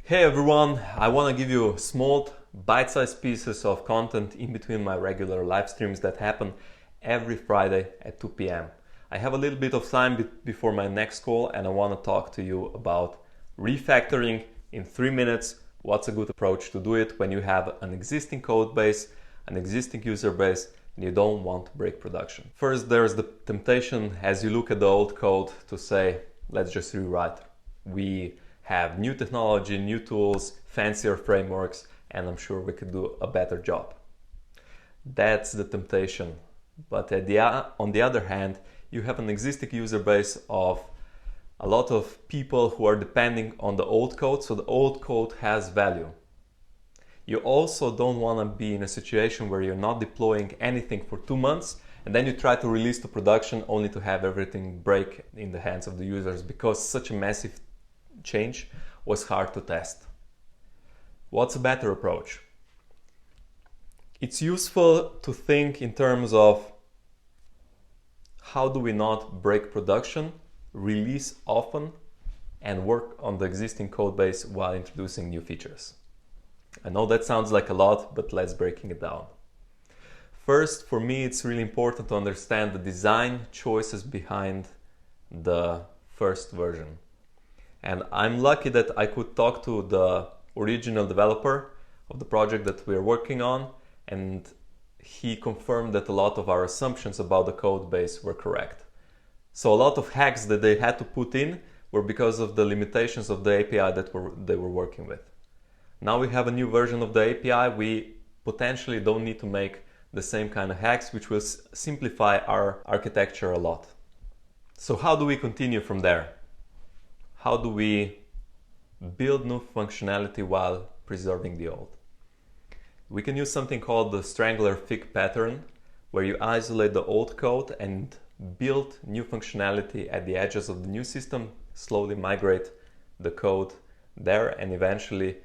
Hey everyone, I want to give you small bite-sized pieces of content in between my regular live streams that happen every Friday at 2 p.m. I have a little bit of time before my next call and I want to talk to you about refactoring in 3 minutes. What's a good approach to do it when you have an existing code base, an existing user base, and you don't want to break production. First, there's the temptation as you look at the old code to say, let's just rewrite. We have new technology, new tools, fancier frameworks, and I'm sure we could do a better job. That's the temptation. But on the other hand, you have an existing user base of a lot of people who are depending on the old code, so the old code has value. You also don't want to be in a situation where you're not deploying anything for 2 months and then you try to release to production only to have everything break in the hands of the users because such a massive change was hard to test. What's a better approach? It's useful to think in terms of how do we not break production, release often, and work on the existing code base while introducing new features. I know that sounds like a lot, but let's break it down. First, for me, it's really important to understand the design choices behind the first version. And I'm lucky that I could talk to the original developer of the project that we're working on, and he confirmed that a lot of our assumptions about the code base were correct. So a lot of hacks that they had to put in were because of the limitations of the API that they were working with. Now we have a new version of the API, we potentially don't need to make the same kind of hacks, which will simplify our architecture a lot. So how do we continue from there? How do we build new functionality while preserving the old? We can use something called the strangler fig pattern, where you isolate the old code and build new functionality at the edges of the new system, slowly migrate the code there, and eventually,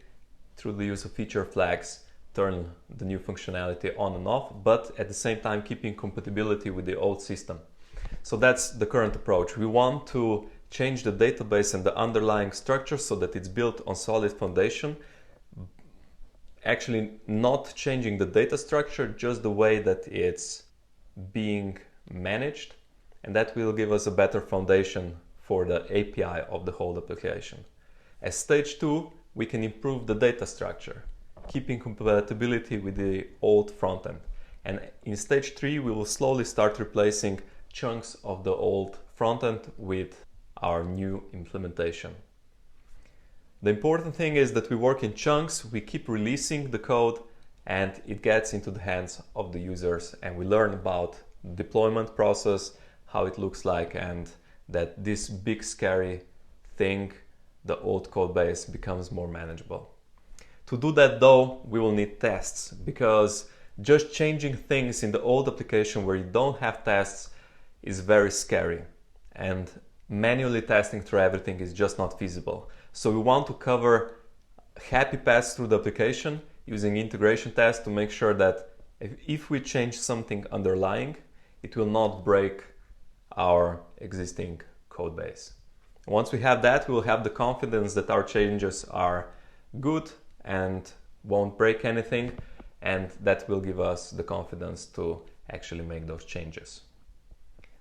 through the use of feature flags, turn the new functionality on and off, but at the same time keeping compatibility with the old system. So that's the current approach. We want to change the database and the underlying structure so that it's built on solid foundation. Actually, not changing the data structure, just the way that it's being managed, and that will give us a better foundation for the API of the whole application. As stage 2, we can improve the data structure, keeping compatibility with the old frontend. And in stage 3, we will slowly start replacing chunks of the old frontend with our new implementation. The important thing is that we work in chunks, we keep releasing the code, and it gets into the hands of the users, and we learn about the deployment process, how it looks like, and that this big scary thing, the old code base, becomes more manageable. To do that though, we will need tests, because just changing things in the old application where you don't have tests is very scary, and manually testing through everything is just not feasible. So we want to cover happy paths through the application using integration tests to make sure that if we change something underlying, it will not break our existing code base. Once we have that, we will have the confidence that our changes are good and won't break anything, and that will give us the confidence to actually make those changes.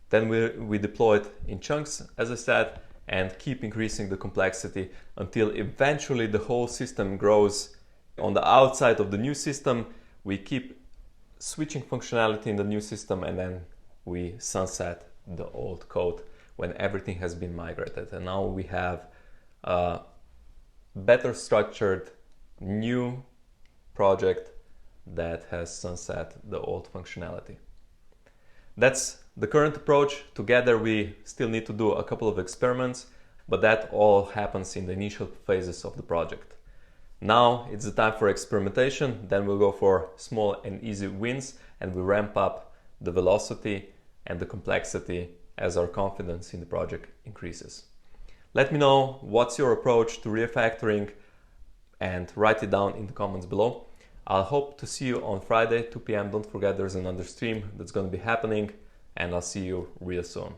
Then we deploy it in chunks, as I said, and keep increasing the complexity until eventually the whole system grows. On the outside of the new system, we keep switching functionality in the new system, and then we sunset the old code when everything has been migrated. And now we have a better structured new project that has sunset the old functionality. That's the current approach. Together we still need to do a couple of experiments, but that all happens in the initial phases of the project. Now it's the time for experimentation, then we'll go for small and easy wins, and we ramp up the velocity and the complexity as our confidence in the project increases. Let me know what's your approach to refactoring and write it down in the comments below. I'll hope to see you on Friday, 2 p.m. Don't forget there's another stream that's going to be happening, and I'll see you real soon.